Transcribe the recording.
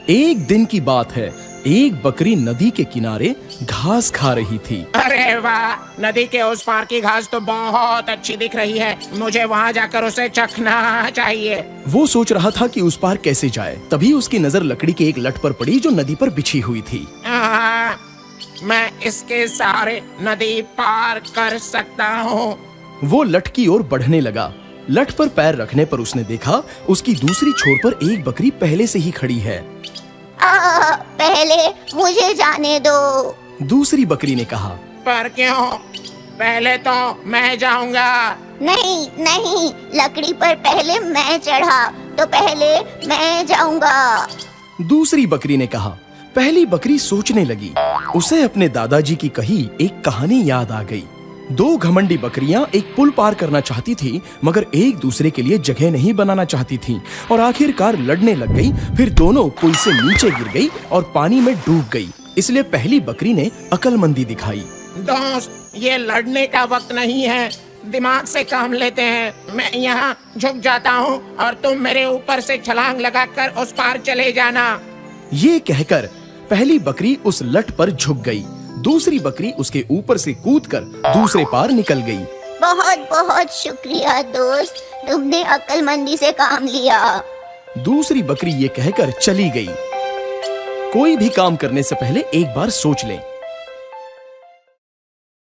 एक दिन की बात है, एक बकरी नदी के किनारे घास खा रही थी। अरे वाह, नदी के उस पार की घास तो बहुत अच्छी दिख रही है। मुझे वहाँ जाकर उसे चखना चाहिए। वो सोच रहा था कि उस पार कैसे जाए। तभी उसकी नजर लकड़ी के एक लठ पर पड़ी जो नदी पर बिछी हुई थी। मैं इसके सहारे नदी पार कर सकता हूँ। वो लठ की ओर बढ़ने लगा। लठ पर पैर रखने पर उसने देखा उसकी दूसरी छोर पर एक बकरी पहले से ही खड़ी है। पहले मुझे जाने दो। दूसरी बकरी ने कहा। पर क्यों? पहले तो मैं जाऊंगा। नहीं नहीं, लकड़ी पर पहले मैं चढ़ा तो पहले मैं जाऊंगा। दूसरी बकरी ने कहा। पहली बकरी सोचने लगी। उसे अपने दादाजी की कही एक कहानी याद आ गई। दो घमंडी बकरियां एक पुल पार करना चाहती थी, मगर एक दूसरे के लिए जगह नहीं बनाना चाहती थीं और आखिरकार लड़ने लग गई। फिर दोनों पुल से नीचे गिर गई और पानी में डूब गई। इसलिए पहली बकरी ने अक्लमंदी दिखाई। दोस्त, ये लड़ने का वक्त नहीं है, दिमाग से काम लेते हैं। मैं यहाँ झुक जाता हूँ और तुम मेरे ऊपर से छलांग लगाकर उस पार चले जाना। ये कहकर पहली बकरी उस लठ पर झुक गई। दूसरी बकरी उसके ऊपर से कूदकर दूसरे पार निकल गई। बहुत बहुत शुक्रिया दोस्त, तुमने अक्लमंदी से काम लिया। दूसरी बकरी ये कहकर चली गई। कोई भी काम करने से पहले एक बार सोच लें।